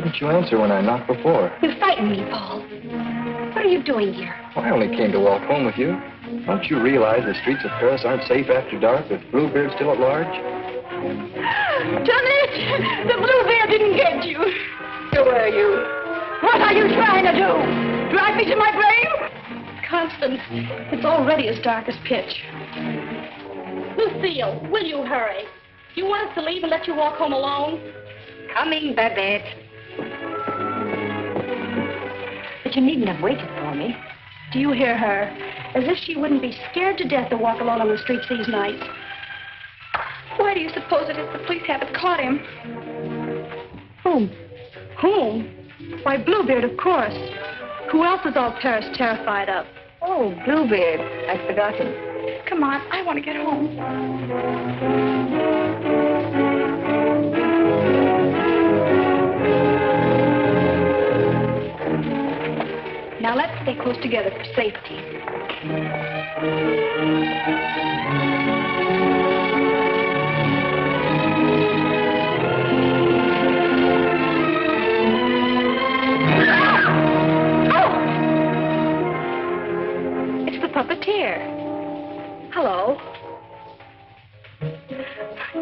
didn't you answer when I knocked before? You frightened me, Paul. What are you doing here? Well, I only came to walk home with you. Don't you realize the streets of Paris aren't safe after dark with Bluebeard still at large? Johnny, the Bluebeard didn't get you. Who are you? What are you trying to do? Drive me to my grave? Constance, it's already as dark as pitch. Lucille, will you hurry? Do you want us to leave and let you walk home alone? Coming, Babette. But you needn't have waited for me. Do you hear her? As if she wouldn't be scared to death to walk alone on the streets these nights. Why do you suppose it is the police haven't caught him? Whom? Whom? Why, Bluebeard, of course. Who else is all Paris terrified of? Oh, Bluebeard. I'd forgotten. Come on, I want to get home. Now let's stay close together for safety. It's the puppeteer. Hello.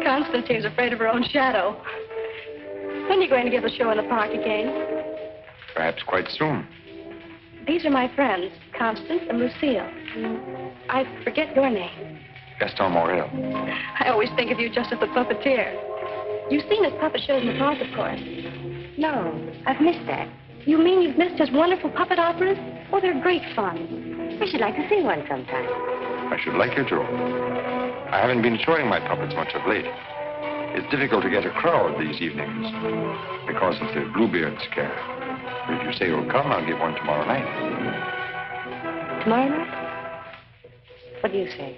Constantine's afraid of her own shadow. When are you going to give the show in the park again? Perhaps quite soon. These are my friends, Constance and Lucille. I forget your name. Gaston Morel. I always think of you just as the puppeteer. You've seen his puppet shows in the park, of course. No, I've missed that. You mean you've missed his wonderful puppet operas? Oh, they're great fun. We should like to see one sometime. I should like you to. I haven't been showing my puppets much of late. It's difficult to get a crowd these evenings because of the Bluebeard scare. If you say you'll come, I'll give one tomorrow night. Tomorrow night? What do you say?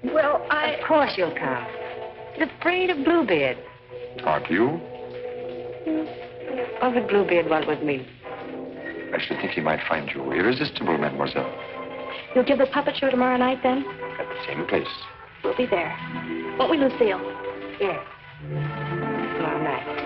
Well, Of course you'll come. He's afraid of Bluebeard. Aren't you? What would Bluebeard want with me? I should think he might find you irresistible, mademoiselle. You'll give the puppet show tomorrow night, then? At the same place. We'll be there. Won't we, Lucille? Yes. Tomorrow night.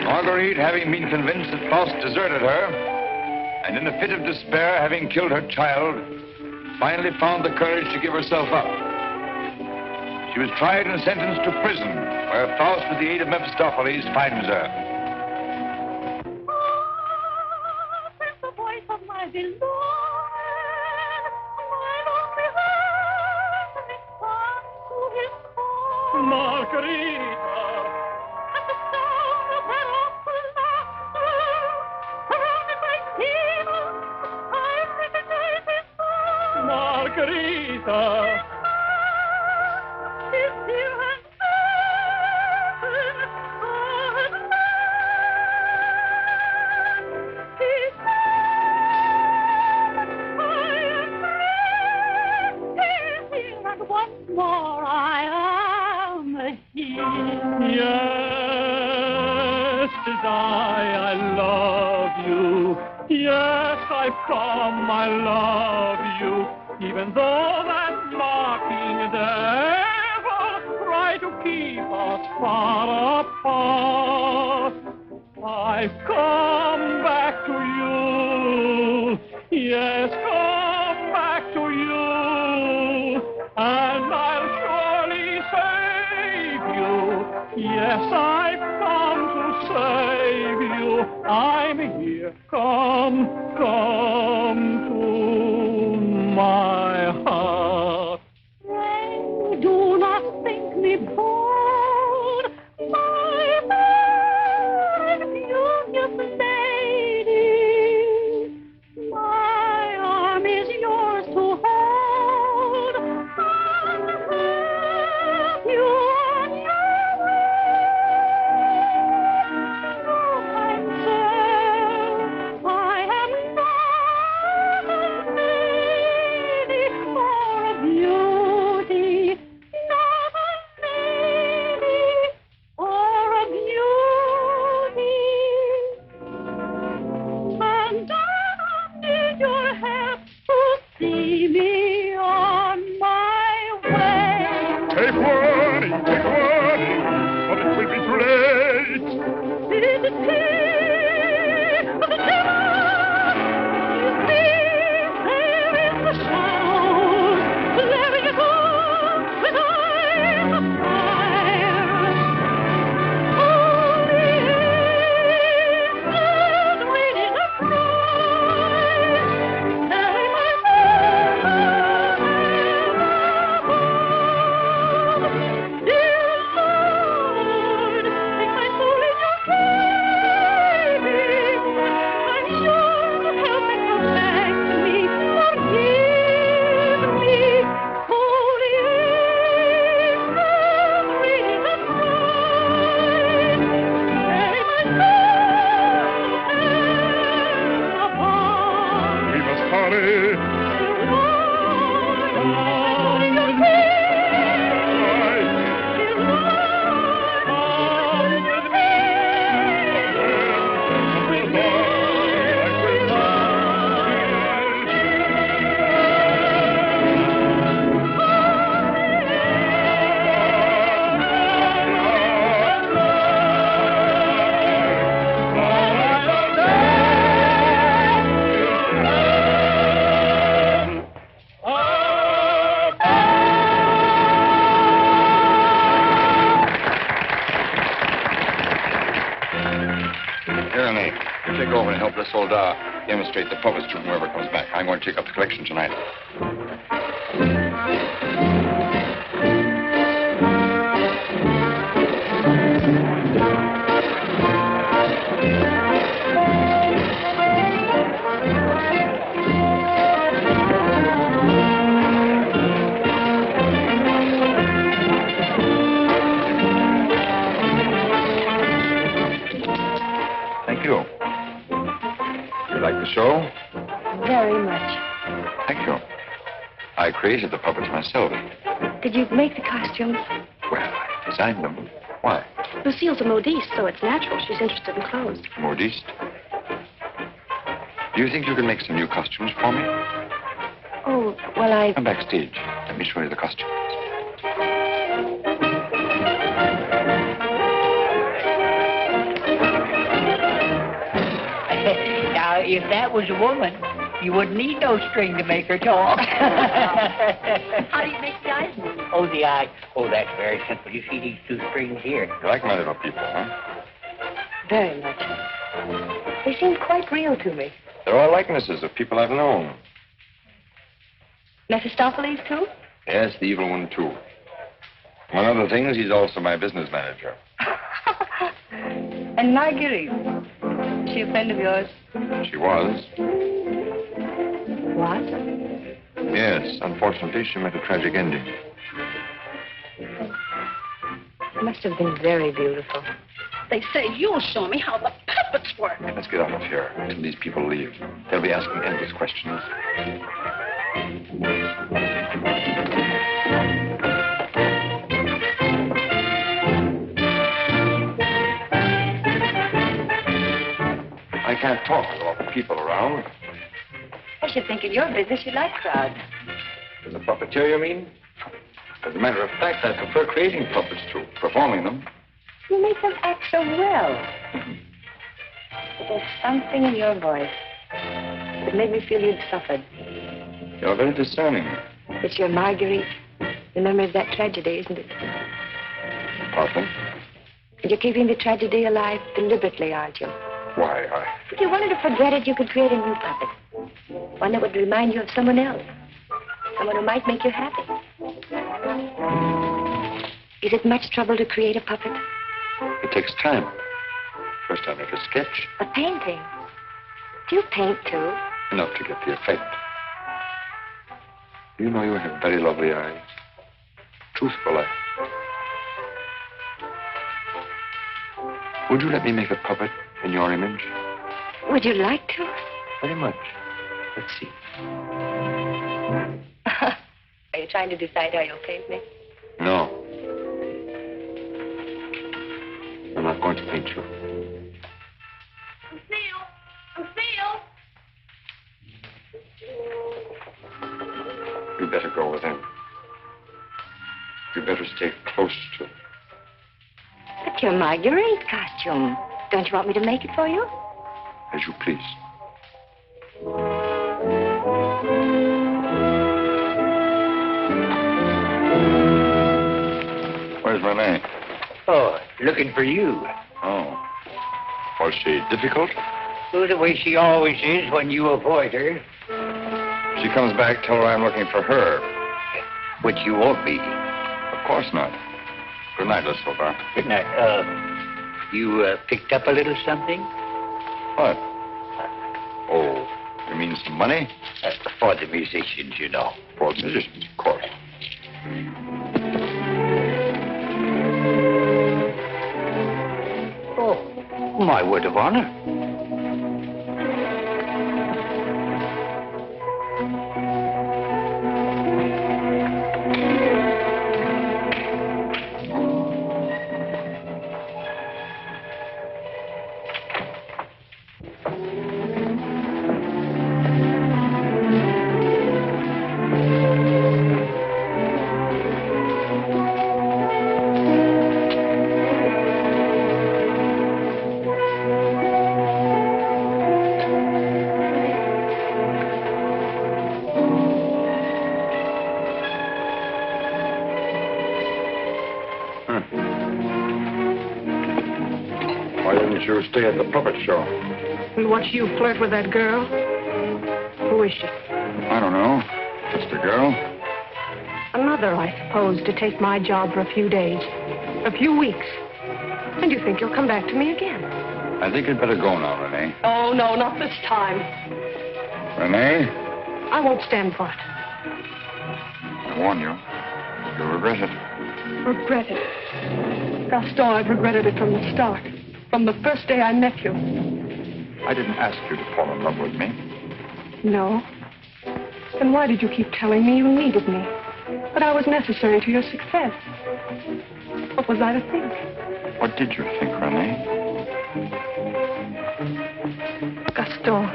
Marguerite, having been convinced that Faust deserted her, and in a fit of despair, having killed her child, finally found the courage to give herself up. She was tried and sentenced to prison, where Faust, with the aid of Mephistopheles, finds her. It's the voice of my beloved, my lonely heart responds to his call. Margarita! At the sound of that awful laughter, surrounded by demons, I recognize his voice. Margarita! His dear and certain heart. He said, I am here, and once more I am here. Yes, 'tis I love you. Yes, I've come, I love you. Even though that mocking devil try to keep us far apart, I've come back to you. Yes, come back to you. And I'll surely save you. Yes, I've come to save you. I'm here. Come to my heart. Pray do not think me poor. Here, Nate. You take over and help this old demonstrate the puppets to whoever comes back. I'm going to take up the collection tonight. You like the show? Very much. Thank you. I created the puppets myself. Did you make the costumes? Well, I designed them. Why? Lucille's a modiste, so it's natural. She's interested in clothes. Modiste? Do you think you can make some new costumes for me? Oh, well, Come backstage. Let me show you the costumes. Now, if that was a woman, you wouldn't need no string to make her talk. How do you make the eyes move? Oh, the eye. Oh, that's very simple. You see these two strings here? You like my little people, huh? Very much. They seem quite real to me. They're all likenesses of people I've known. Mephistopheles, too? Yes, the evil one, too. Among other things, he's also my business manager. And Marguerite. Is she a friend of yours? She was. What? Yes, unfortunately, she met a tragic ending. It must have been very beautiful. They say you'll show me how the puppets work. Let's get out of here until these people leave. They'll be asking endless questions. I can't talk with all the people around. I should think in your business you like crowds. As a puppeteer, you mean? As a matter of fact, I prefer creating puppets to performing them. You make them act so well. But there's something in your voice that made me feel you'd suffered. You're very discerning. It's your Marguerite, the memory of that tragedy, isn't it? Partly. And you're keeping the tragedy alive deliberately, aren't you? Why, If you wanted to forget it, you could create a new puppet. One that would remind you of someone else. Someone who might make you happy. Is it much trouble to create a puppet? It takes time. First, I make a sketch. A painting? Do you paint, too? Enough to get the effect. You know you have very lovely eyes. Truthful eyes. Would you let me make a puppet in your image? Would you like to? Very much. Let's see. Are you trying to decide how you'll paint me? No. I'm not going to paint you. Lucille! You better go with him. You better stay close to him. But your Marguerite costume. Don't you want me to make it for you? As you please. Where's Renee? Oh, looking for you. Oh. Was she difficult? Oh, the way she always is when you avoid her. She comes back, tell her I'm looking for her. Which you won't be. Of course not. Good night, Miss Silver. Good night. You picked up a little something? What? Oh, you mean some money? For the musicians, you know. For the musicians, of course. Oh, my word of honor. didn't you stay at the puppet show? And watch you flirt with that girl? Who is she? I don't know. Just a girl. Another, I suppose, to take my job for a few days. A few weeks. And you think you'll come back to me again? I think you'd better go now, Renee. Oh, no, not this time. Renee? I won't stand for it. I warn you. You'll regret it. Regret it? Gaston, I've regretted it from the start. From the first day I met you. I didn't ask you to fall in love with me. No. Then why did you keep telling me you needed me? That I was necessary to your success? What was I to think? What did you think, Renee? Gaston,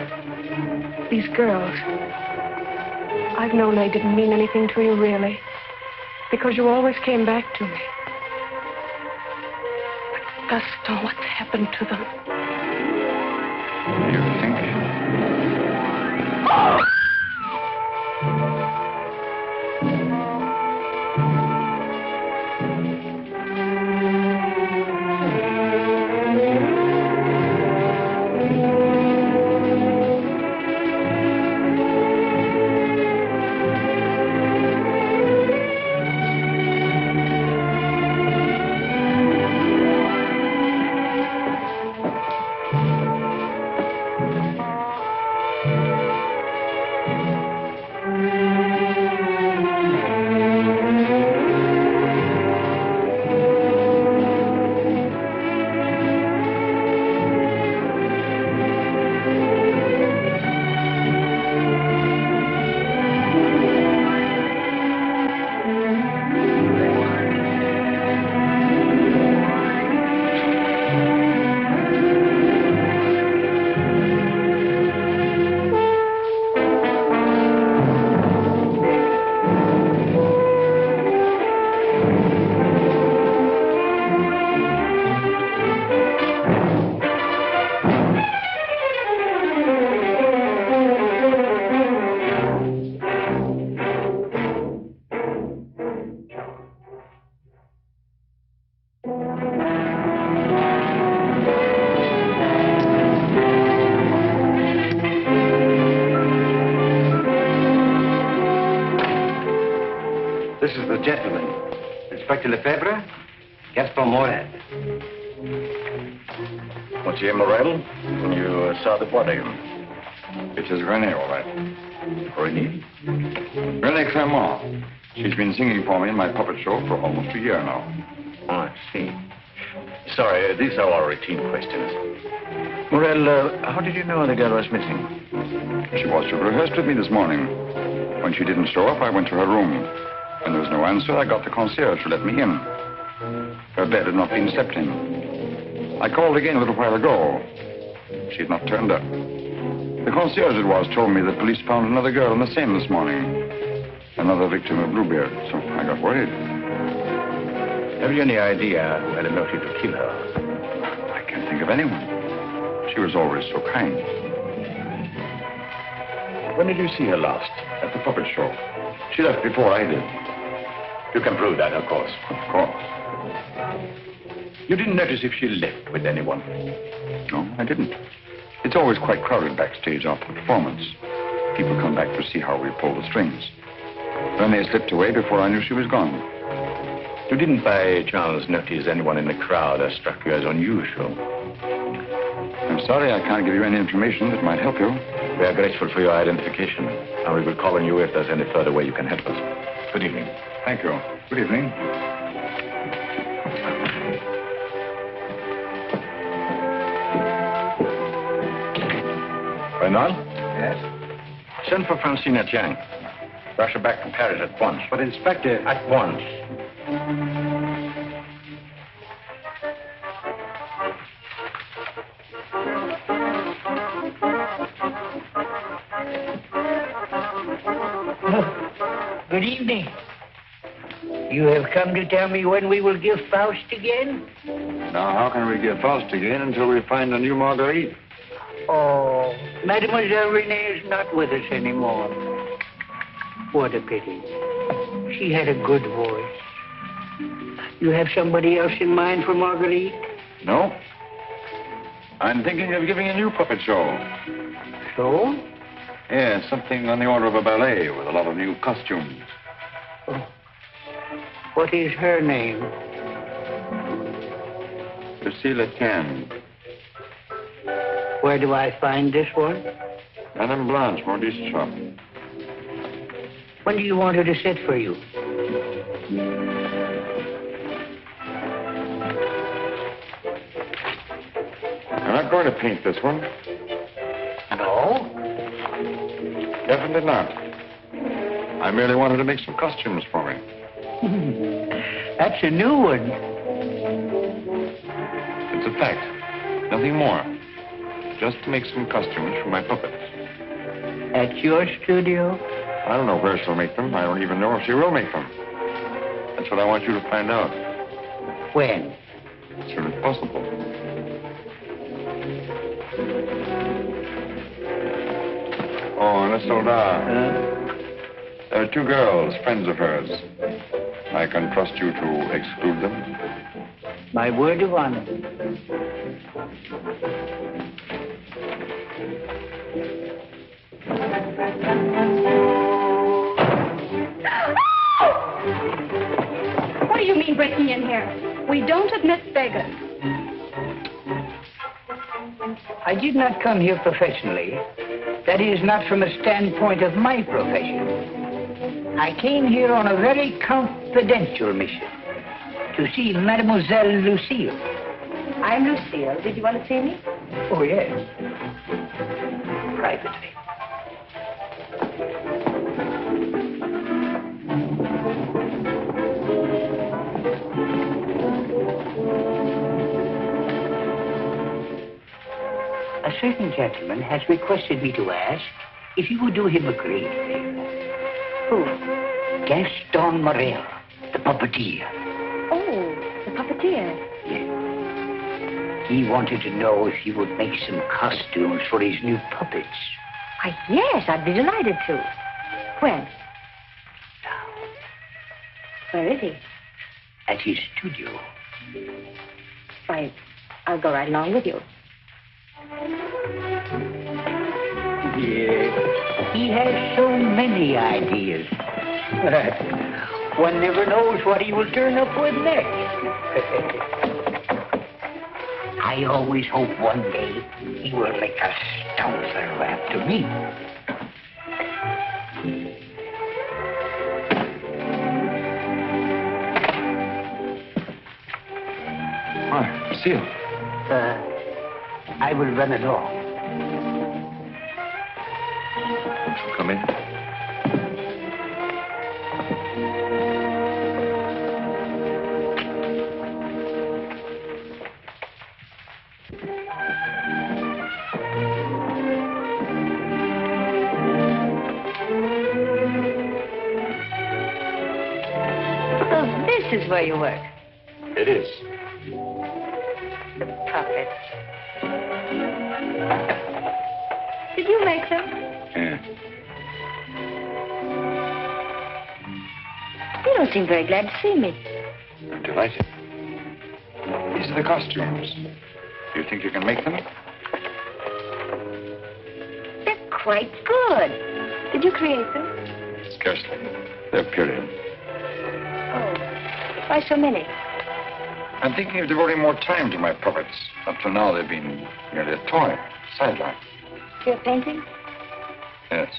these girls, I've known they didn't mean anything to you, really, because you always came back to me. But Gaston, what's happened to them? You think? This is the gentleman. Inspector Lefebvre, Gaston Morel. Monsieur Morel, you saw the body. It is Renee, all right. Renee? Renee Clermont. She's been singing for me in my puppet show for almost a year now. Oh, I see. Sorry, these are all routine questions. Morel, how did you know the girl was missing? She was to rehearse with me this morning. When she didn't show up, I went to her room. When there was no answer, I got the concierge to let me in. Her bed had not been slept in. I called again a little while ago. She had not turned up. The concierge it was told me the police found another girl in the Seine this morning. Another victim of Bluebeard, so I got worried. Have you any idea who had a motive to kill her? I can't think of anyone. She was always so kind. When did you see her last? At the puppet show. She left before I did. You can prove that, of course. Of course. You didn't notice if she left with anyone? No, I didn't. It's always quite crowded backstage after the performance. People come back to see how we pull the strings. Renee slipped away before I knew she was gone. You didn't by chance notice anyone in the crowd that struck you as unusual? I'm sorry I can't give you any information that might help you. We are grateful for your identification, and we will call on you if there's any further way you can help us. Good evening. Thank you. Good evening. Reynald? Yes? Send for Francina Jiang. Rush her back to Paris at once. But, Inspector... At once. Good evening. You have come to tell me when we will give Faust again? Now, how can we give Faust again until we find a new Marguerite? Oh, Mademoiselle Renee is not with us anymore. What a pity. She had a good voice. You have somebody else in mind for Marguerite? No. I'm thinking of giving a new puppet show. So? Yeah, something on the order of a ballet with a lot of new costumes. Oh. What is her name? Lucille Etienne. Where do I find this one? Madame Blanche, Maurice's shop. When do you want her to sit for you? I'm not going to paint this one. No? Definitely not. I merely wanted to make some costumes for me. That's a new one. It's a fact. Nothing more. Just to make some costumes for my puppets. At your studio? I don't know where she'll make them. I don't even know if she will make them. That's what I want you to find out. When? As soon as possible. Oh, and Isolda. There are two girls, friends of hers. I can trust you to exclude them? My word of honor. What do you mean breaking in here? We don't admit beggars. I did not come here professionally. That is, not from a standpoint of my profession. I came here on a very confidential mission to see Mademoiselle Lucille. I'm Lucille. Did you want to see me? Oh, yes. Privately. A certain gentleman has requested me to ask if you would do him a great favor. Who? Gaston Morel, the puppeteer. Oh, the puppeteer. Yes. He wanted to know if you would make some costumes for his new puppets. Why, yes, I'd be delighted to. When? Now, Where is he? at his studio. Why, I'll go right along with you. Yes. He has so many ideas. One never knows what he will turn up with next. I always hope one day he will make a stout fellow after me. Why, Lucille. I will run along. Won't you come in? So this is where you work. It is. The puppets. Did you make them? Yeah. You don't seem very glad to see me. I'm delighted. These are the costumes. Do you think you can make them? They're quite good. Did you create them? Scarcely. They're period. Oh, why so many? I'm thinking of devoting more time to my puppets. Up till now, they've been merely a toy, sideline. You're painting? Yes.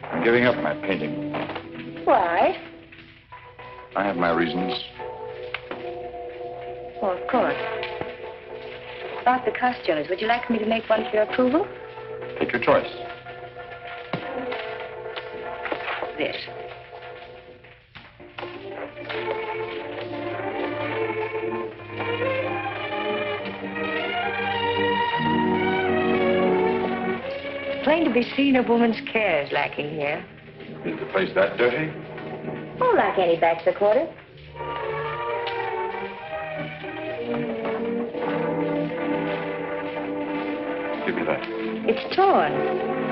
I'm giving up my painting. Why? I have my reasons. Oh, of course. About the costumes, would you like me to make one for your approval? Take your choice. This. Plain to be seen, a woman's care is lacking here. Is the place that dirty? Oh, like any bachelor quarter. Give me that. It's torn.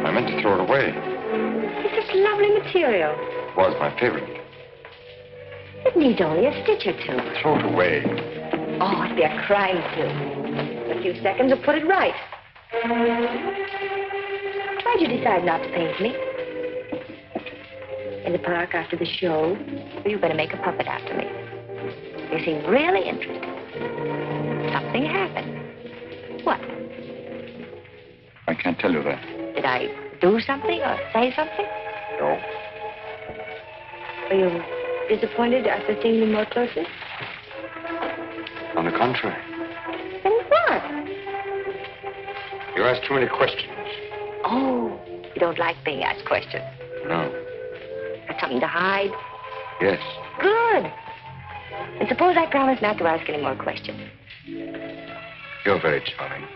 I meant to throw it away. It's this lovely material. It was my favorite. It needs only a stitch or two. Throw it away. Oh, it'd be a crime to. A few seconds will put it right. Why'd you decide not to paint me? In the park after the show, you were going to make a puppet after me. You seem really interested. Something happened. What? I can't tell you that. Did I do something or say something? No. Are you disappointed after seeing me more closely? On the contrary. Then what? You ask too many questions. Oh, you don't like being asked questions. No. Got something to hide? Yes. Good. And suppose I promise not to ask any more questions. You're very charming.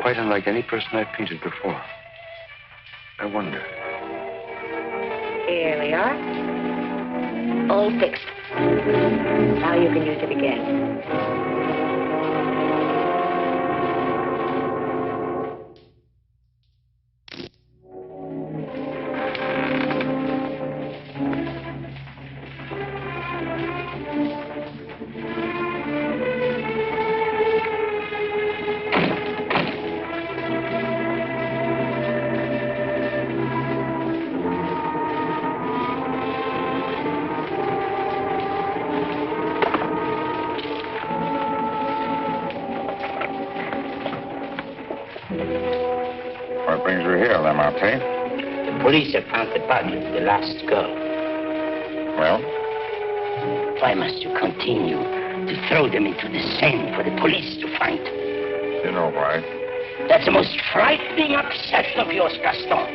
Quite unlike any person I've painted before. I wonder. Here we are. All fixed. Now you can use it again. What brings you here, Lamarté? The police have found the body of the last girl. Well? Why must you continue to throw them into the Seine for the police to find? You know why. That's the most frightening obsession of yours, Gaston.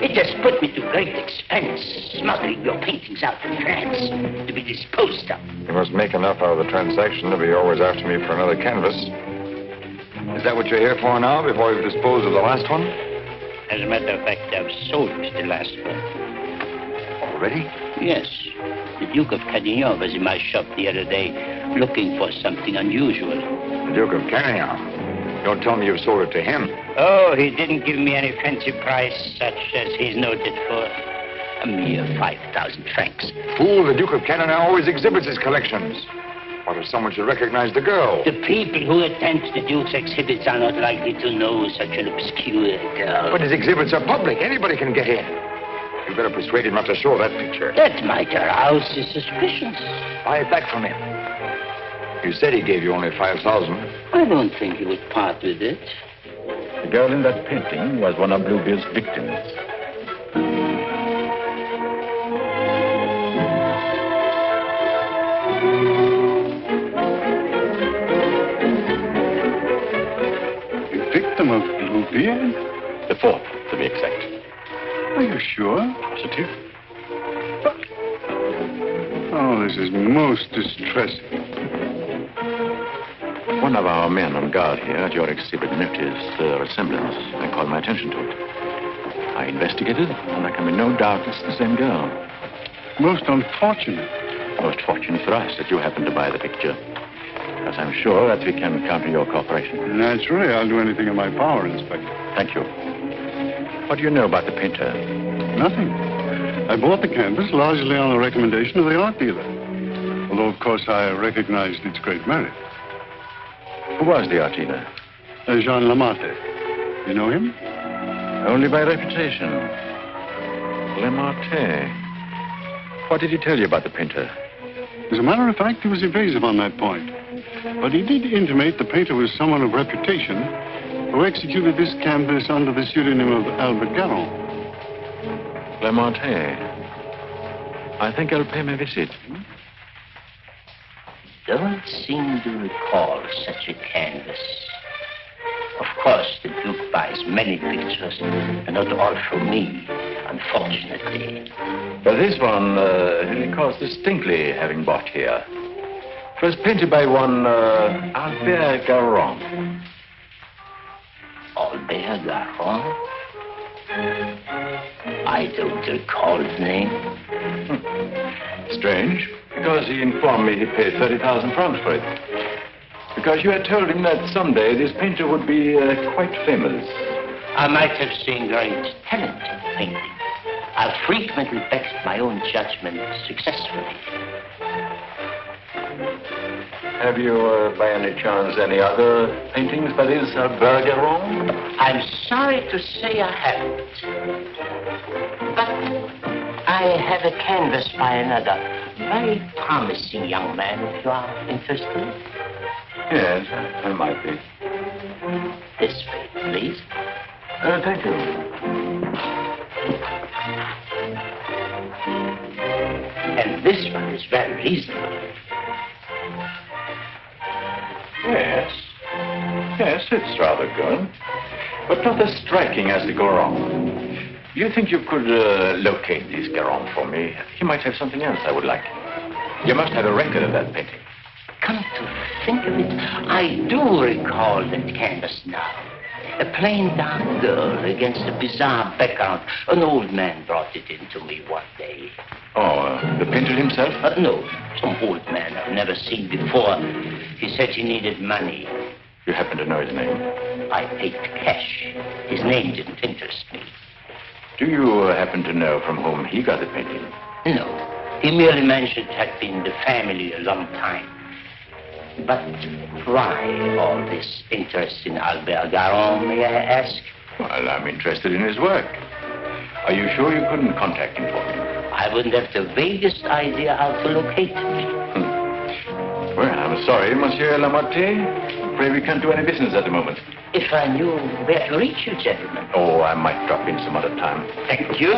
It has put me to great expense, smuggling your paintings out of France to be disposed of. You must make enough out of the transaction to be always after me for another canvas. Is that what you're here for now, before you've disposed of the last one? As a matter of fact, I've sold the last one. Already? Yes. The Duke of Carradine was in my shop the other day looking for something unusual. The Duke of Carradine? Don't tell me you've sold it to him. Oh, he didn't give me any fancy price, such as he's noted for. A mere 5,000 francs. Fool, the Duke of Carradine always exhibits his collections. What if someone should recognize the girl? The people who attend the Duke's exhibits are not likely to know such an obscure girl. But his exhibits are public. Anybody can get in. You better persuade him not to show that picture. That might arouse his suspicions. Buy it back from him. You said he gave you only 5,000. I don't think he would part with it. The girl in that painting was one of Bluebeard's victims. A victim of Bluebeard? The fourth, to be exact. Are you sure? Positive. Oh, this is most distressing. One of our men on guard here at your exhibit noticed the resemblance and called my attention to it. I investigated, and there can be no doubt it's the same girl. Most unfortunate. Most fortunate for us that you happened to buy the picture. Because I'm sure that we can count on your cooperation. Naturally, I'll do anything in my power, Inspector. Thank you. What do you know about the painter? Nothing. I bought the canvas largely on the recommendation of the art dealer. Although, of course, I recognized its great merit. Who was the art dealer? Jean Lamarté. You know him? Only by reputation. Lamarté. What did he tell you about the painter? As a matter of fact, he was evasive on that point. But he did intimate the painter was someone of reputation who executed this canvas under the pseudonym of Albert Garon. Lamarté. I think I'll pay him a visit. Don't seem to recall such a canvas. Of course, the Duke buys many pictures, and not all from me, unfortunately. But this one, he recalls distinctly having bought here. It was painted by one Albert Garon. Albert Garon? I don't recall his name. Strange, because he informed me he paid 30,000 francs for it. Because you had told him that someday this painter would be quite famous. I might have seen great talent in painting. I've frequently backed my own judgment successfully. Have you, by any chance, any other paintings by this Bergeron? I'm sorry to say I haven't. But I have a canvas by another very promising young man, if you are interested. Yes, I might be. This way, please. Thank you. And this one is very reasonable. Yes. Yes, it's rather good. But not as striking as the Goron. Do you think you could locate this Goron for me? He might have something else I would like. You must have a record of that painting. Come to think of it, I do recall that canvas now. A plain dark girl against a bizarre background. An old man brought it in to me one day. Oh, the painter himself? No, some old man I've never seen before. He said he needed money. You happen to know his name? I paid cash. His name didn't interest me. Do you happen to know from whom he got the painting? No. He merely mentioned it had been the family a long time. But why all this interest in Albert Garon, may I ask? Well, I'm interested in his work. Are you sure you couldn't contact him for me? I wouldn't have the vaguest idea how to locate him. Well, I'm sorry, Monsieur Lamotte. Pray we can't do any business at the moment. If I knew where to reach you, gentlemen. Oh, I might drop in some other time. Thank you.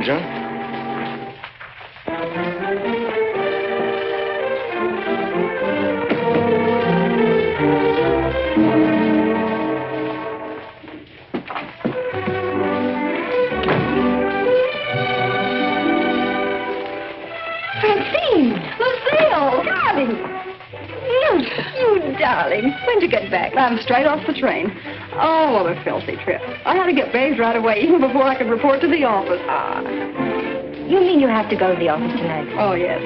Jean? You darling. When'd you get back? I'm straight off the train. Oh, what a filthy trip. I had to get bathed right away, even before I could report to the office. You mean you have to go to the office tonight? Oh, yes.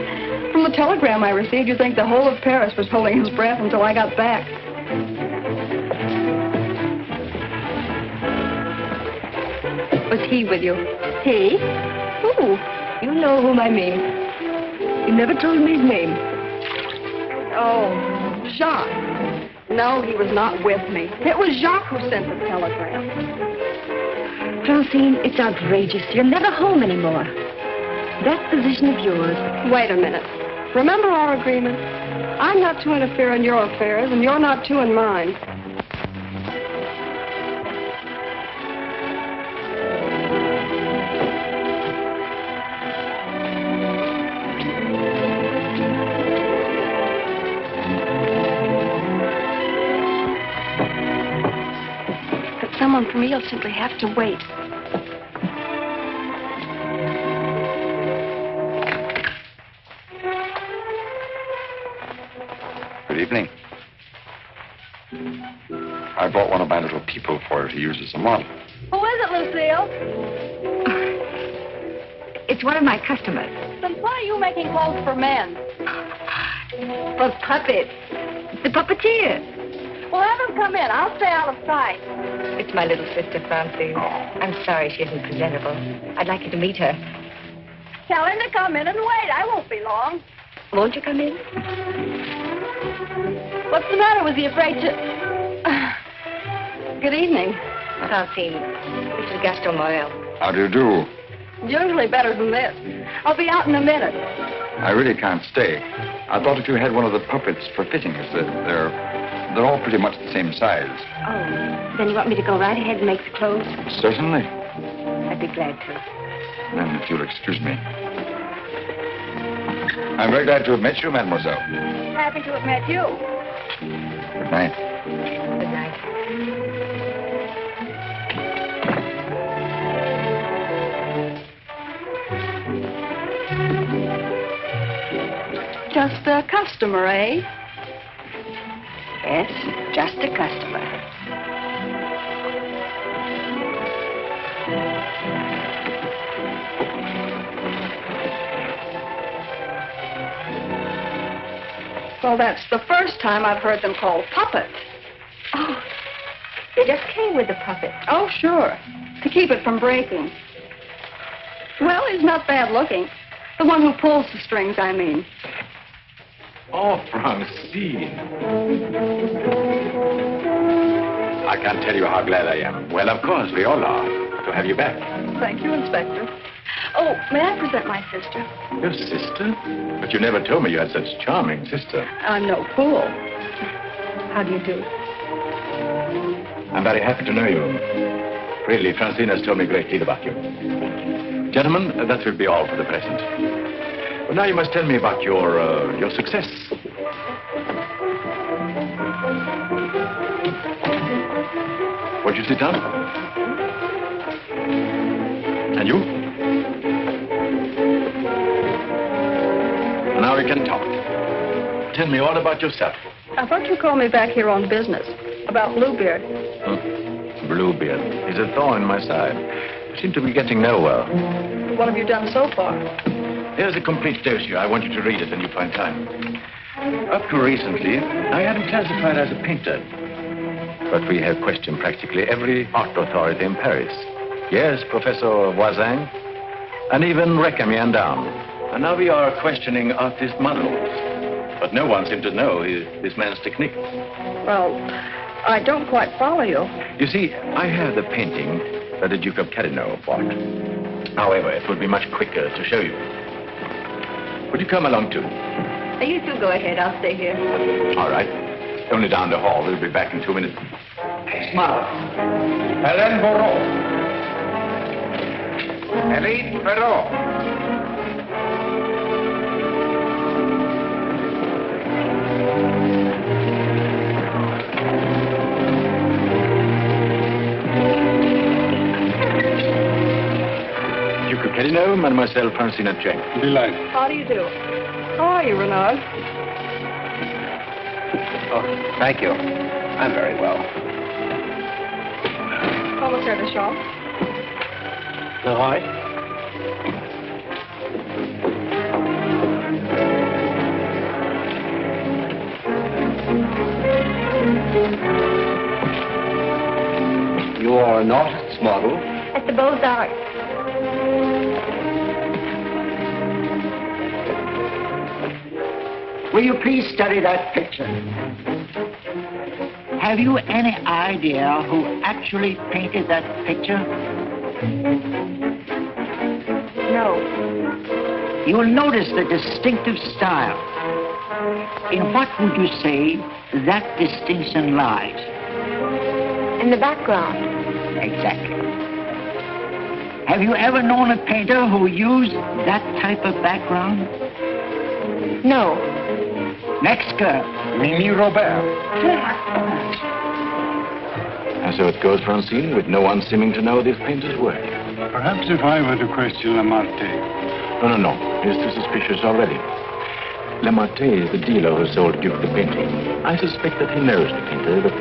From the telegram I received, you'd think the whole of Paris was holding his breath until I got back. Was he with you? He? Who? You know whom I mean. You never told me his name. Oh, Jacques. No, he was not with me. It was Jacques who sent the telegram. Francine, it's outrageous. You're never home anymore. That position of yours. Wait a minute. Remember our agreement? I'm not to interfere in your affairs, and you're not to in mine. Someone for me will simply have to wait. Good evening. I brought one of my little people for her to use as a model. Who is it, Lucille? It's one of my customers. Then why are you making clothes for men? For puppets. The puppeteer. Well, have him come in. I'll stay out of sight. It's my little sister, Francine. I'm sorry she isn't presentable. I'd like you to meet her. Tell him to come in and wait. I won't be long. Won't you come in? What's the matter? Was he afraid to... Good evening. Francine, this is Gaston Morel. How do you do? Usually better than this. I'll be out in a minute. I really can't stay. I thought if you had one of the puppets for fittings, they're all pretty much the same size. Oh, then you want me to go right ahead and make the clothes? Certainly. I'd be glad to. Then, if you'll excuse me. I'm very glad to have met you, mademoiselle. Happy to have met you. Good night. Good night. Just a customer, eh? Yes, just a customer. Well, that's the first time I've heard them called puppets. Oh, they just came with the puppet. Oh, sure. To keep it from breaking. Well, he's not bad looking. The one who pulls the strings, I mean. Oh, Francine. I can't tell you how glad I am. Well, of course, we all are to have you back. Thank you, Inspector. Oh, may I present my sister? Your sister? But you never told me you had such a charming sister. I'm no fool. How do you do? I'm very happy to know you. Really, Francine has told me a great deal about you. Gentlemen, that will be all for the present. Well, now you must tell me about your success. Won't you sit down? And you? Now we can talk. Tell me all about yourself. I thought you called me back here on business. About Bluebeard. Bluebeard. He's a thorn in my side. You seem to be getting nowhere. What have you done so far? Here's a complete dossier. I want you to read it when you find time. Up to recently, I had him classified as a painter. But we have questioned practically every art authority in Paris. Yes, Professor Voisin, and even Recamier down. And now we are questioning artist models. But no one seems to know this man's technique. Well, I don't quite follow you. You see, I have the painting that the Duke of Carradine bought. However, it would be much quicker to show you. Would you come along too? You two go ahead. I'll stay here. All right. Only down the hall. We'll be back in 2 minutes. Smile. Hélène Bourreau. Hélène Bourreau. Duke of Carradine, Mademoiselle Francine Jane. Delighted. How do you do? How are you, Renard? Oh, thank you. I'm very well. Commissaire de Champ. Noir? You are an artist's model? At the Beaux-Arts. Will you please study that picture? Have you any idea who actually painted that picture? No. You will notice the distinctive style. In what would you say that distinction lies? In the background. Exactly. Have you ever known a painter who used that type of background? No. Next girl. Mimi Robert. And so it goes, Francine, with no one seeming to know this painter's work. Perhaps if I were to question Lamartine. No. He's too suspicious already. Lamartine is the dealer who sold Duke the painting. I suspect that he knows the painter, but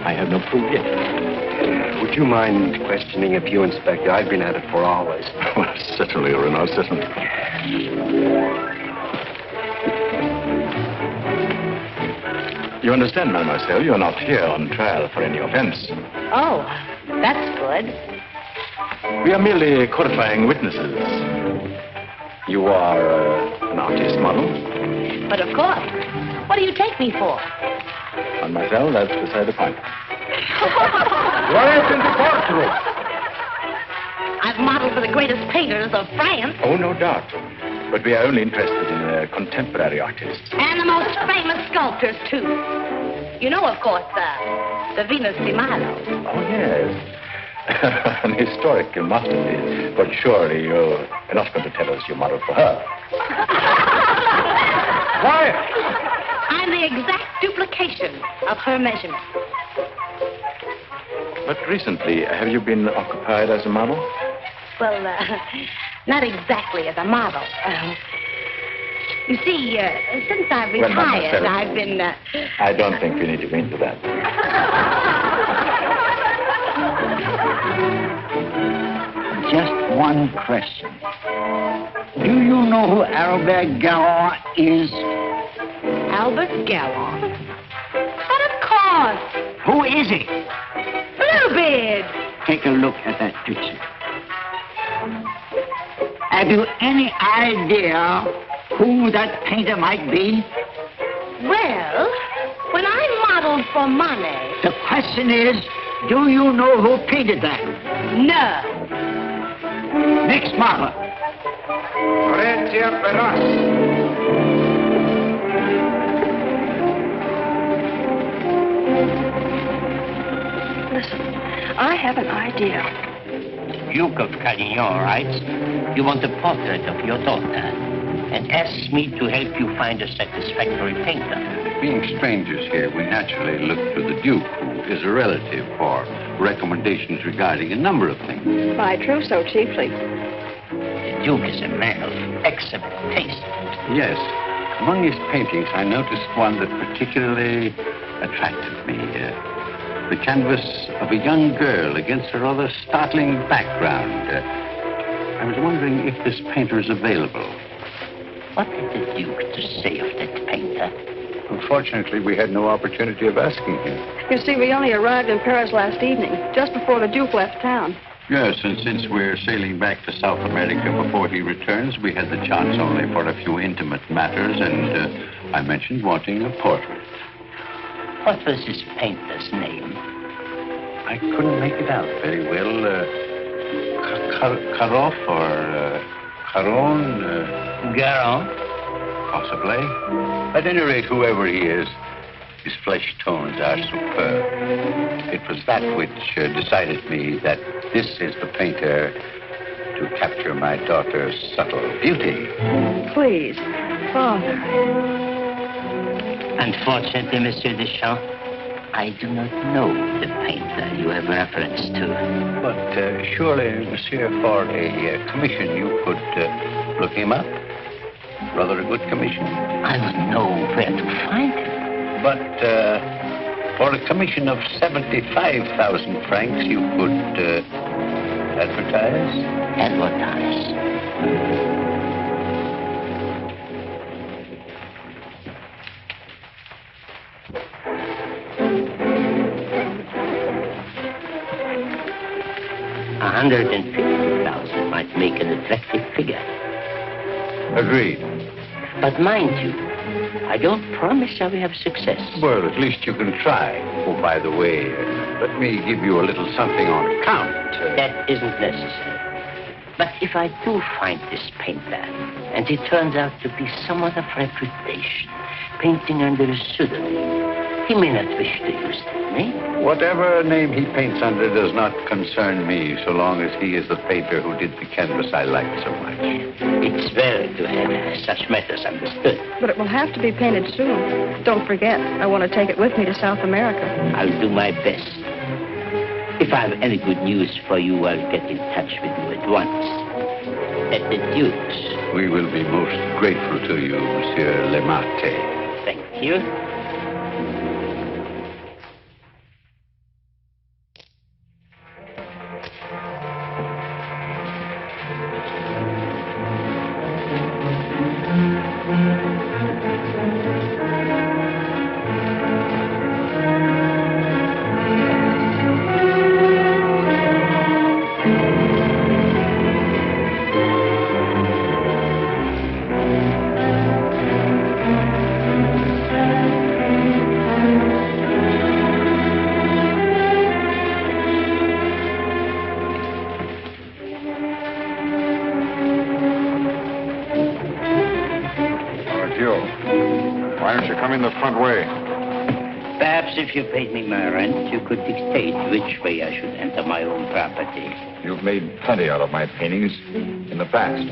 I have no proof yet. Would you mind questioning a few, Inspector? I've been at it for hours. Well, certainly, Renaud, certainly. You understand, mademoiselle, you're not here on trial for any offense. Oh, that's good. We are merely qualifying witnesses. You are an artist model? But of course. What do you take me for? Mademoiselle, that's beside the point. Right in the courtroom. I've modeled for the greatest painters of France. Oh, no doubt. But we are only interested in contemporary artists. And the most famous sculptors, too. You know, of course, the Venus de Milo. Oh, yes. An historical masterpiece. But surely you're not going to tell us you modeled for her. Quiet. I'm the exact duplication of her measurements. But recently, have you been occupied as a model? Well, not exactly as a model. You see, since I've retired, I've been... I don't think we need to go into that. Just one question. Do you know who Albert Garron is? Albert Garron? But of course. Who is he? Bluebeard. Take a look at that picture. Have you any idea who that painter might be? Well, when I modeled for money... The question is, do you know who painted that? No. Next model. Listen, I have an idea. Duke of Carradine writes, you want a portrait of your daughter and asks me to help you find a satisfactory painter. Being strangers here, we naturally look to the Duke, who is a relative, for recommendations regarding a number of things. My trousseau, chiefly. The Duke is a man of excellent taste. Yes. Among his paintings, I noticed one that particularly attracted me. The canvas of a young girl against a rather startling background. I was wondering if this painter is available. What had the Duke to say of that painter? Unfortunately, we had no opportunity of asking him. You see, we only arrived in Paris last evening, just before the Duke left town. Yes, and since we're sailing back to South America before he returns, we had the chance only for a few intimate matters, and I mentioned wanting a portrait. What was this painter's name? I couldn't make it out very well. Karoff or Caron? Garon? Possibly. At any rate, whoever he is, his flesh tones are superb. It was that which decided me that this is the painter to capture my daughter's subtle beauty. Please, Father. Unfortunately, Monsieur Deschamps, I do not know the painter you have reference to. But surely, Monsieur, for a commission, you could look him up. Rather a good commission. I would know where to find him. But for a commission of 75,000 francs, you could advertise? Advertise. 150,000 might make an attractive figure. Agreed. But mind you, I don't promise I will have success. Well, at least you can try. Oh, by the way, let me give you a little something on account. That isn't necessary. But if I do find this painter, and he turns out to be someone of reputation, painting under a pseudonym, he may not wish to use that name. Whatever name he paints under does not concern me, so long as he is the painter who did the canvas I like so much. It's well to have such matters understood. But it will have to be painted soon. Don't forget, I want to take it with me to South America. I'll do my best. If I have any good news for you, I'll get in touch with you at once. At the Duke's. We will be most grateful to you, Monsieur Lemate. Thank you. If you paid me my rent, you could dictate which way I should enter my own property. You've made plenty out of my paintings in the past.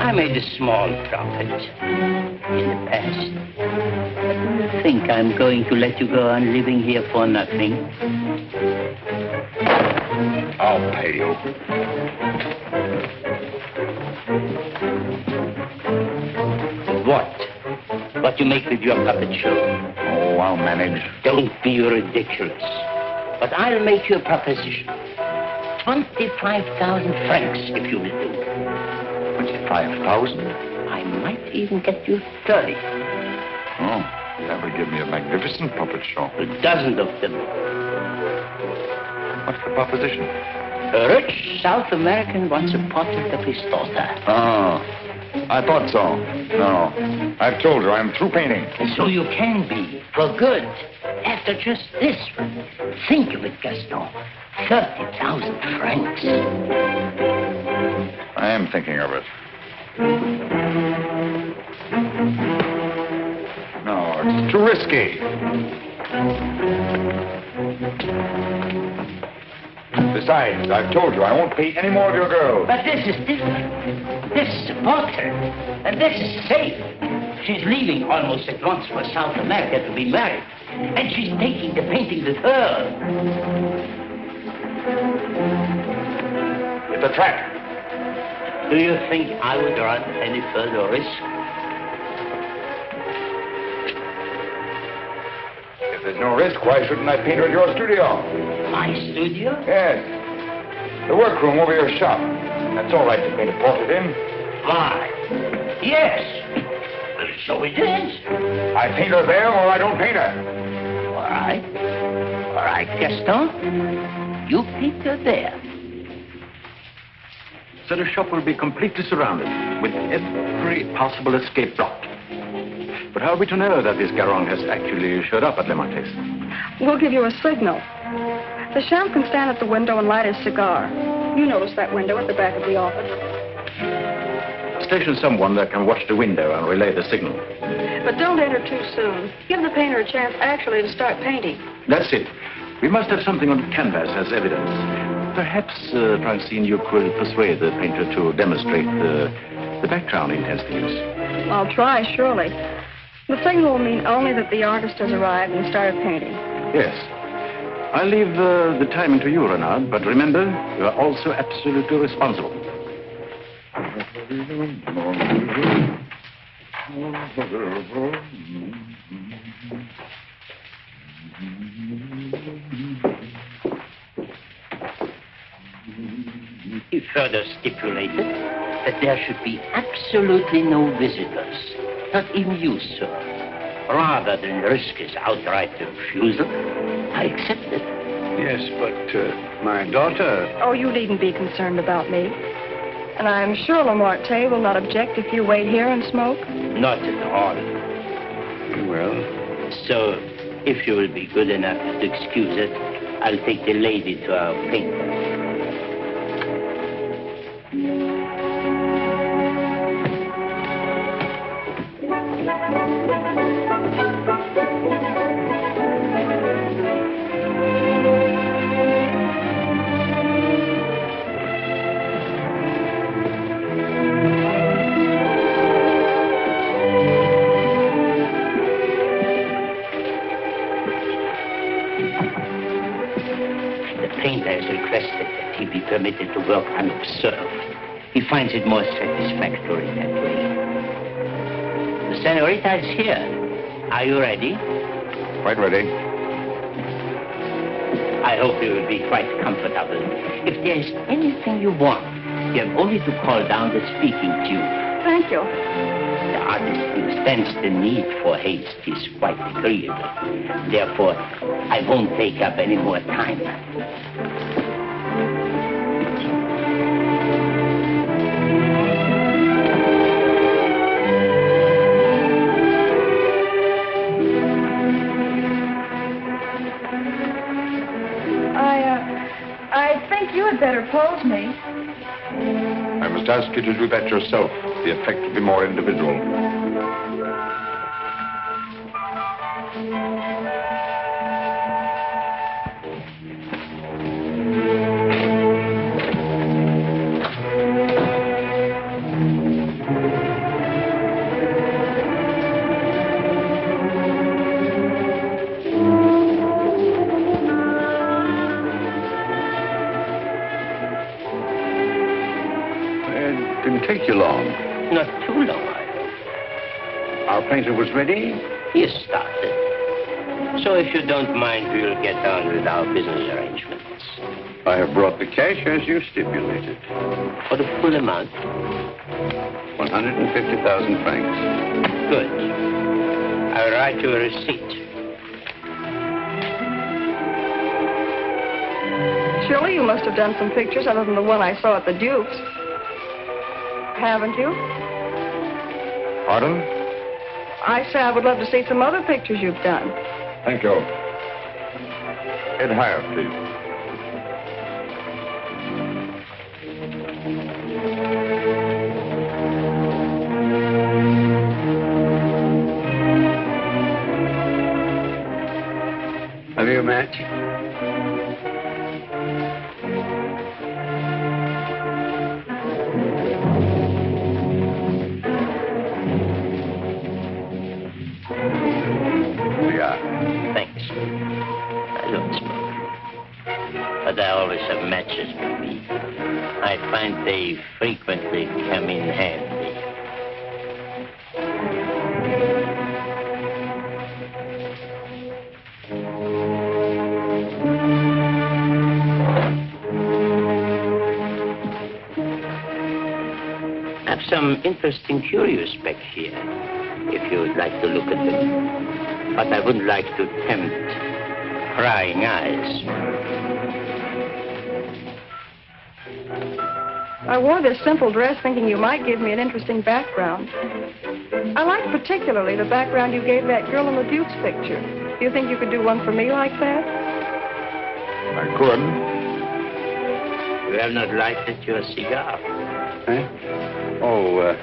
I made a small profit in the past. But do you think I'm going to let you go on living here for nothing? I'll pay you. What? What you make with your puppet show? Oh, I'll manage. Don't be ridiculous. But I'll make you a proposition. 25,000 francs, if you will do. 25,000? I might even get you 30. Oh, that would give me a magnificent puppet show. A dozen of them. What's the proposition? A rich South American wants a portrait of his daughter. Oh, I thought so. No. I've told her I'm through painting. So you can be, for good. After just this one. Think of it, Gaston. 30,000 francs. I am thinking of it. No, it's too risky. Besides, I've told you I won't pay any more of your girls. But this is different. This is a portrait. And this is safe. She's leaving almost at once for South America to be married. And she's taking the painting with her. It's a trap. Do you think I would run any further risk? If there's no risk, why shouldn't I paint her at your studio? My studio? Yes. The workroom over your shop. That's all right to paint a portrait in. Why? Yes. So it is. I paint her there or I don't paint her. All right. All right, Gaston. You paint her there. So the shop will be completely surrounded with every possible escape blocked. But how are we to know that this Garron has actually showed up at Le Marquis? We'll give you a signal. The chef can stand at the window and light his cigar. You notice that window at the back of the office. Station someone that can watch the window and relay the signal. But don't enter too soon. Give the painter a chance actually to start painting. That's it. We must have something on the canvas as evidence. Perhaps, Francine, you could persuade the painter to demonstrate the background he intends to use. I'll try, surely. The signal will mean only that the artist has arrived and started painting. Yes. I'll leave the timing to you, Renard, but remember, you are also absolutely responsible. He further stipulated that there should be absolutely no visitors, not even you, sir. Rather than risk his outright refusal, I accepted. Yes, but my daughter... Oh, you needn't be concerned about me. And I'm sure Lamarté will not object if you wait here and smoke. Not at all. Well... So, if you will be good enough to excuse it, I'll take the lady to our painter. Permitted to work unobserved. He finds it more satisfactory that way. The senorita is here. Are you ready? Quite ready. I hope you will be quite comfortable. If there is anything you want, you have only to call down the speaking tube. Thank you. The artist understands the need for haste is quite agreeable. Therefore, I won't take up any more time. Better pose me. I must ask you to do that yourself. The effect will be more individual. Take you long. Not too long, I hope. Our painter was ready? He started. So if you don't mind, we'll get on with our business arrangements. I have brought the cash as you stipulated. For the full amount? 150,000 francs. Good. I'll write you a receipt. Surely you must have done some pictures other than the one I saw at the Duke's. Haven't you? Pardon? I say I would love to see some other pictures you've done. Thank you. Head higher, please. Have you a match? Thanks. I don't smoke. But I always have matches with me. I find they frequently come in handy. I have some interesting curios back here, if you would like to look at them. But I wouldn't like to tempt prying eyes. I wore this simple dress thinking you might give me an interesting background. I like particularly the background you gave that girl in the Duke's picture. Do you think you could do one for me like that? I could. You have not lighted your cigar. Eh? Oh,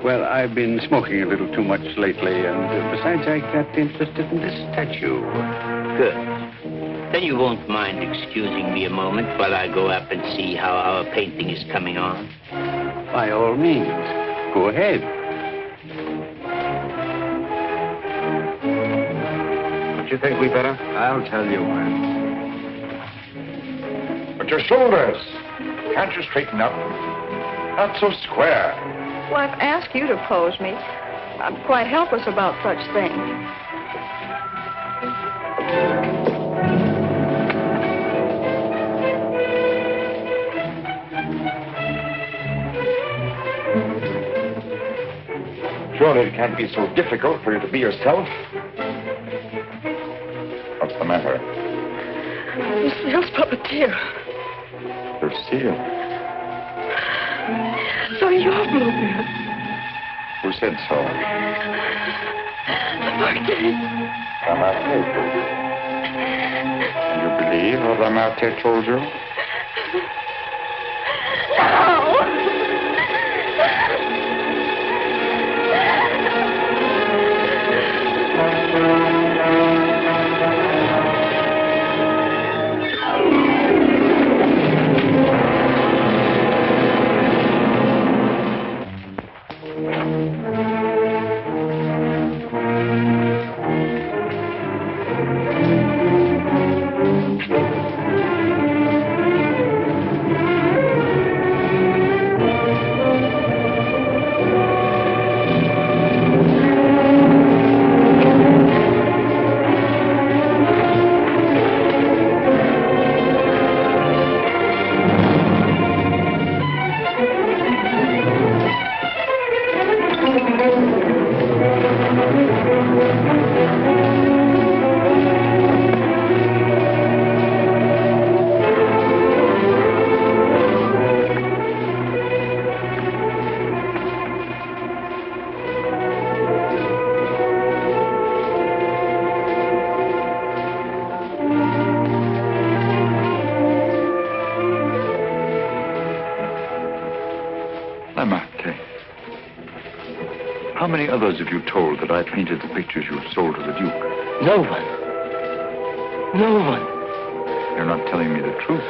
well, I've been smoking a little too much lately, and besides, I got interested in this statue. Good. Then you won't mind excusing me a moment while I go up and see how our painting is coming on? By all means. Go ahead. Don't you think we better? I'll tell you when. But your shoulders. Can't you straighten up? Not so square. Well, I've asked you to pose me. I'm quite helpless about such things. Surely it can't be so difficult for you to be yourself. What's the matter? Lucille's puppeteer. Lucille. So you're Bluebeard. Who said so? Martin. Lamarté told you. And you believe what Lamarté told you? How many others have you told that I painted the pictures you sold to the Duke? No one. No one. You're not telling me the truth.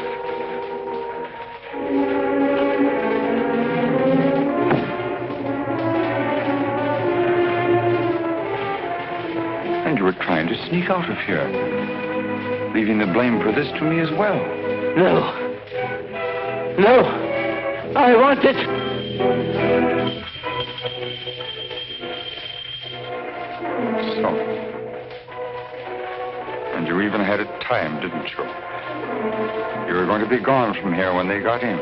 And you were trying to sneak out of here, leaving the blame for this to me as well. No. No. I want it. So. And you even had it timed, didn't you? You were going to be gone from here when they got in.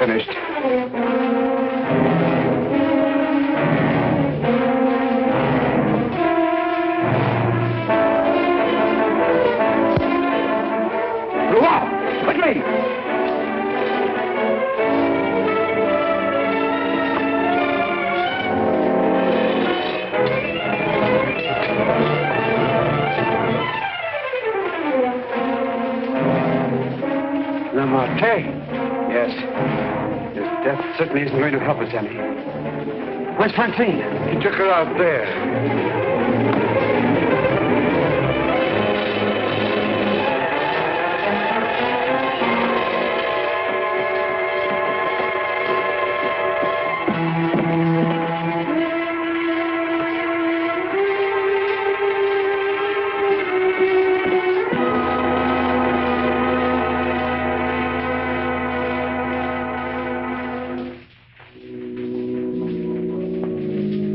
finished. Quickly! Yes. His death certainly isn't going to help us any. Where's Francine? He took her out there.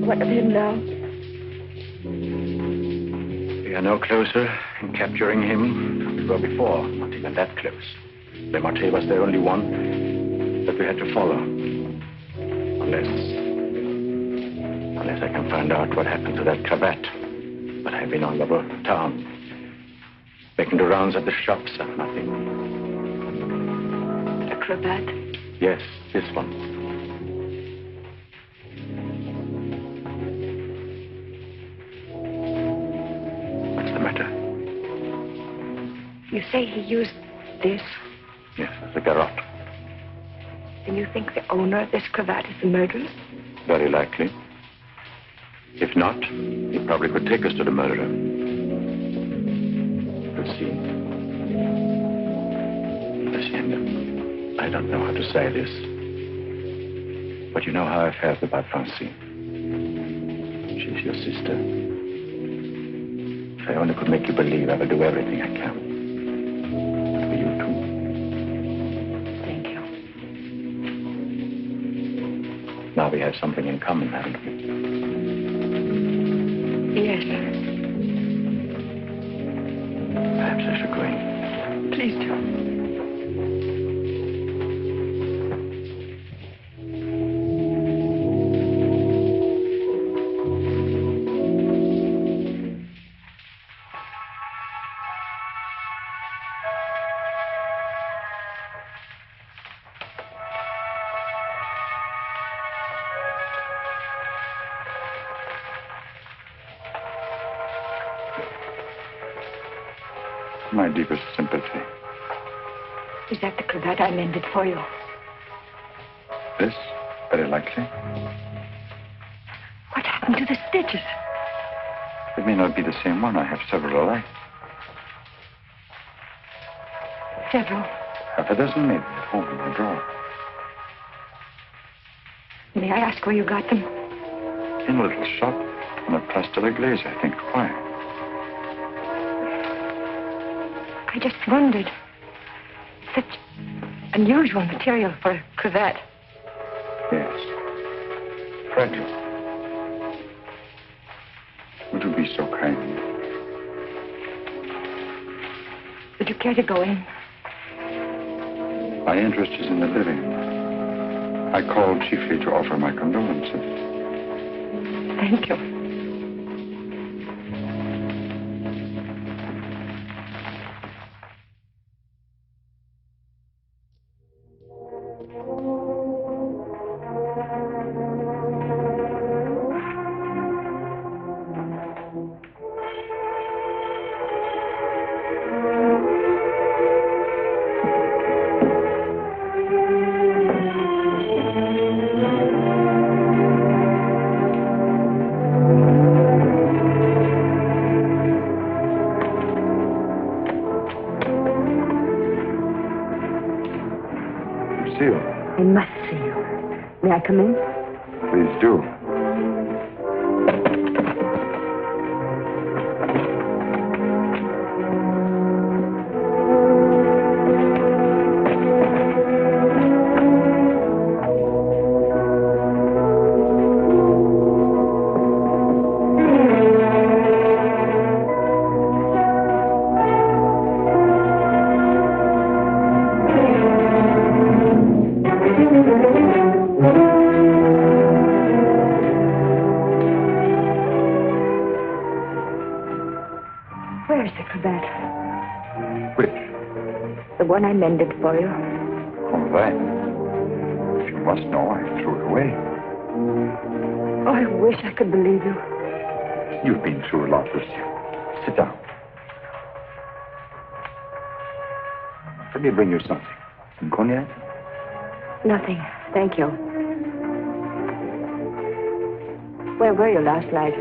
What of him now? We are no closer in capturing him than we were before. Not even that close. Le Marche was the only one that we had to follow. Unless I can find out what happened to that cravat. But I've been all over town, making the rounds at the shops and nothing. The cravat? Yes, this one. You say he used this? Yes, the garrote. Then you think the owner of this cravat is the murderer? Very likely. If not, he probably could take us to the murderer. We'll see. Hacienda, I don't know how to say this, but you know how I felt about Francine. She's your sister. If I only could make you believe, I will do everything I can. Now we have something in common, haven't we? Yes. Perhaps I should go in. Please do. My deepest sympathy. Is that the cravat I mended for you? This? Very likely. What happened to the stitches? It may not be the same one. I have several alike. Several. Half a dozen maybe at home in my drawer. May I ask where you got them? In a little shop on a Place de la Glaise, I think. Why? I just wondered. Such unusual material for a cravat. Yes. Fragile. Would you be so kind? Would you care to go in? My interest is in the living. I called chiefly to offer my condolences. Thank you. I must see you. May I come in? Please do. one I mended for you. Oh, that. If you must know, I threw it away. Oh, I wish I could believe you. You've been through a lot, Lucille. Sit down. Let me bring you something. Some cognac? Nothing. Thank you. Where were you last night?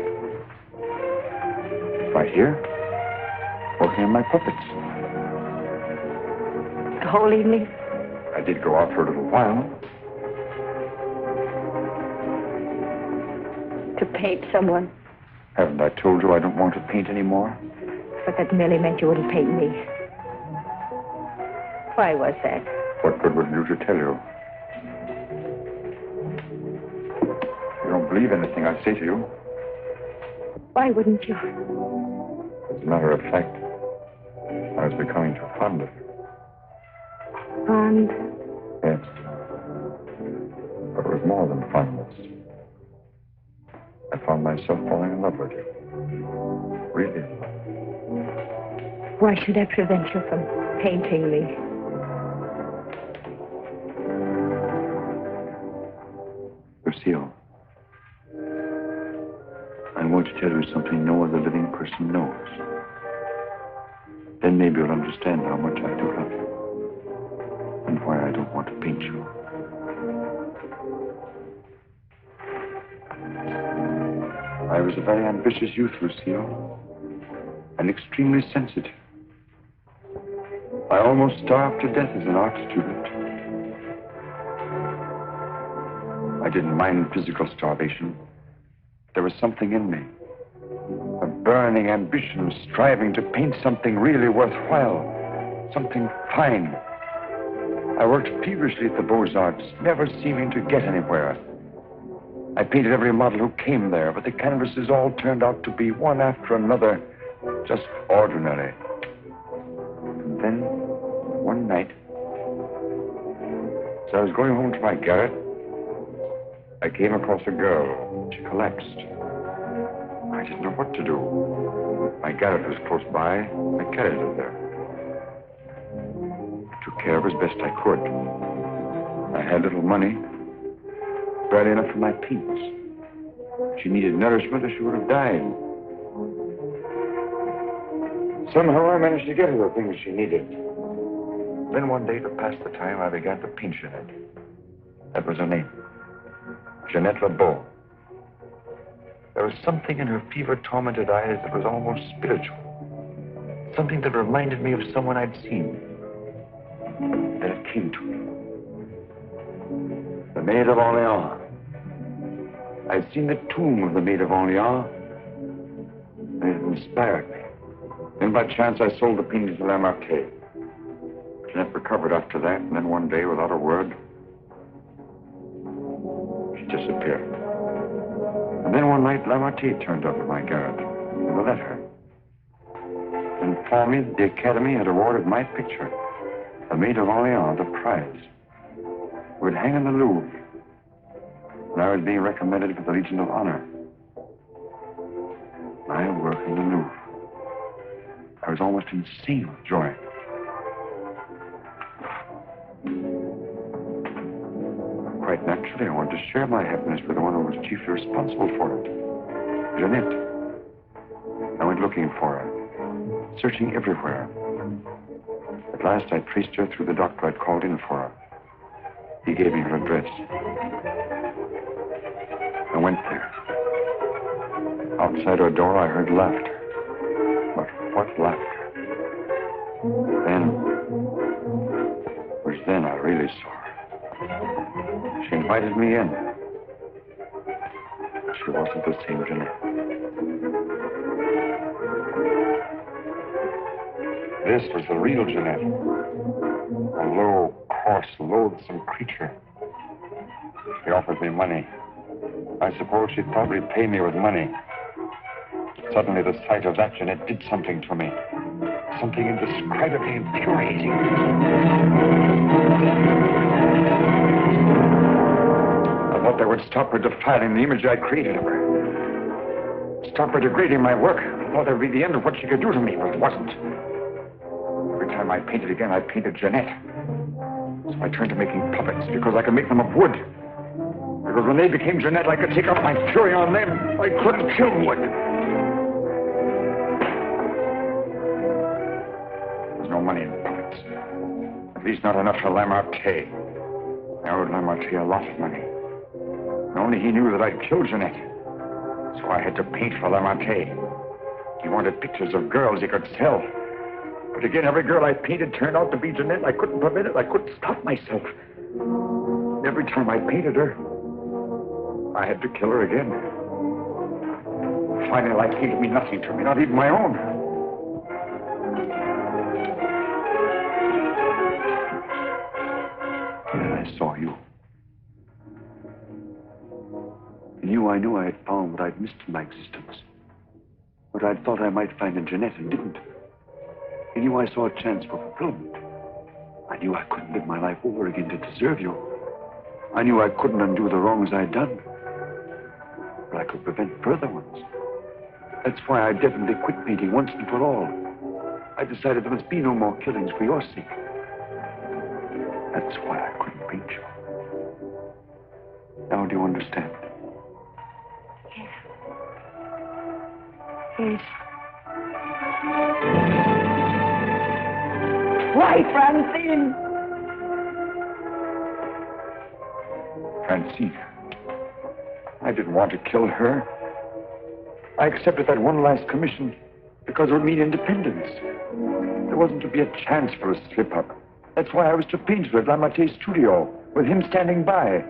Right here. Working on my puppets. The whole evening? I did go out for a little while. To paint someone. Haven't I told you I don't want to paint anymore? But that merely meant you wouldn't paint me. Why was that? What good would it do to tell you? You don't believe anything I say to you. Why wouldn't you? As a matter of fact, I was becoming too fond of you. Fond? Yes. But it was more than fondness. I found myself falling in love with you. Really in love. Why should I prevent you from painting me? Lucille, I want to tell you something no other living person knows. Then maybe you'll understand how much I do love you. And why I don't want to paint you. I was a very ambitious youth, Lucille. And extremely sensitive. I almost starved to death as an art student. I didn't mind physical starvation. There was something in me. A burning ambition striving to paint something really worthwhile. Something fine. I worked feverishly at the Beaux-Arts, never seeming to get anywhere. I painted every model who came there, but the canvases all turned out to be one after another, just ordinary. And then, one night, as I was going home to my garret, I came across a girl. She collapsed. I didn't know what to do. My garret was close by. I carried her there. I took care of her as best I could. I had little money, barely enough for my paints. She needed nourishment or she would have died. Somehow I managed to get her the things she needed. Then one day, to pass the time, I began to paint Jeanette. That was her name. Jeanette LeBeau. There was something in her fever-tormented eyes that was almost spiritual. Something that reminded me of someone I'd seen. Then it came to me. The Maid of Orleans. I'd seen the tomb of the Maid of Orleans, and it inspired me. Then by chance I sold the paintings to Lamarque. Jeanette recovered after that, and then one day, without a word, she disappeared. And then one night, Lamarque turned up at my garret with a letter. And informed me that the Academy had awarded my picture, The Maid of Orleans, the prize. It would hang in the Louvre. And I was being recommended for the Legion of Honor. My work in the Louvre. I was almost insane with joy. Quite naturally, I wanted to share my happiness with the one who was chiefly responsible for it. Jeanette. I went looking for her, searching everywhere. At last, I traced her through the doctor I'd called in for her. He gave me her address. I went there. Outside her door, I heard laughter. But what laughter? Then I really saw her. She invited me in. She wasn't the same Jeanette. This was the real Jeanette. A low, coarse, loathsome creature. She offered me money. I suppose she'd probably pay me with money. Suddenly, the sight of that Jeanette did something to me. Something indescribably infuriating. I thought that would stop her defiling the image I created of her. Stop her degrading my work. I thought that would be the end of what she could do to me, but it wasn't. Every time I painted again, I painted Jeanette. So I turned to making puppets because I could make them of wood. Because when they became Jeanette, I could take out my fury on them. I couldn't kill wood. There's no money in puppets. At least not enough for Lamartine. I owed Lamartine a lot of money. And only he knew that I'd killed Jeanette. So I had to paint for Lamartine. He wanted pictures of girls he could sell. But again, every girl I painted turned out to be Jeanette. I couldn't prevent it. I couldn't stop myself. Every time I painted her, I had to kill her again. Finally, life seemed to mean nothing to me, not even my own. And I saw you. In you, I knew I had found what I'd missed in my existence. What I'd thought I might find in Jeanette and didn't. In you, I saw a chance for fulfillment. I knew I couldn't live my life over again to deserve you. I knew I couldn't undo the wrongs I'd done. But I could prevent further ones. That's why I definitely quit painting once and for all. I decided there must be no more killings for your sake. That's why I couldn't paint you. Now do you understand? Yes. Why, Francine? Francine. I didn't want to kill her. I accepted that one last commission because it would mean independence. There wasn't to be a chance for a slip-up. That's why I was to paint her at Lamartine's studio, with him standing by.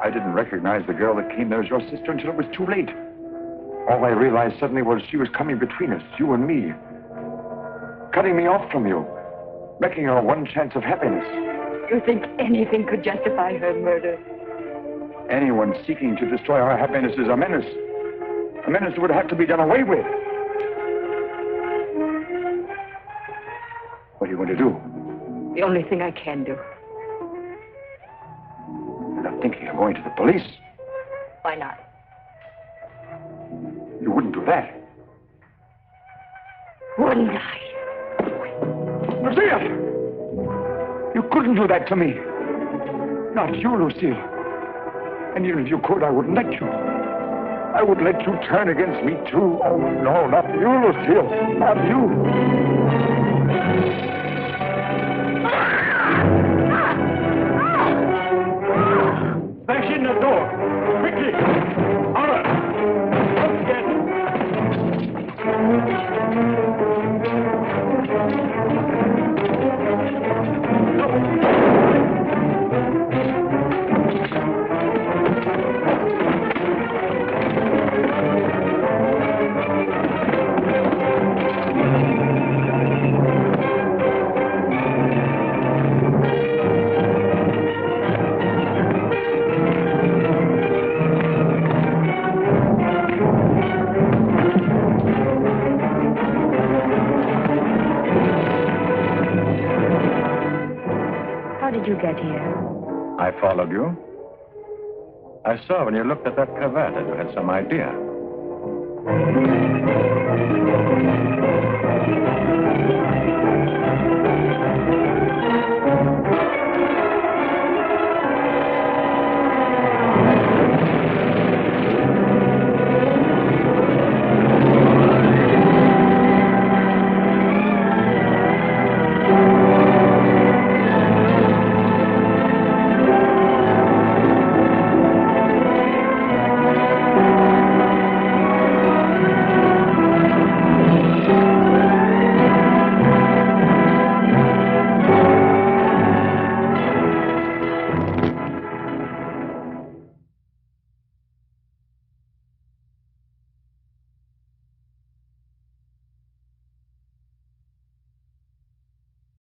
I didn't recognize the girl that came there as your sister until it was too late. All I realized suddenly was she was coming between us, you and me. Cutting me off from you. Wrecking our one chance of happiness. You think anything could justify her murder? Anyone seeking to destroy our happiness is a menace. A menace that would have to be done away with. What are you going to do? The only thing I can do. You're not thinking of going to the police. Why not? You wouldn't do that. Wouldn't I? Lucille! You couldn't do that to me. Not you, Lucille. And even if you could, I wouldn't let you. I would let you turn against me, too. Oh, no, not you, Lucille. Not you. Bash in the door. Quickly. Ulmer. Don't get You get here? I followed you. I saw when you looked at that cravat that you had some idea.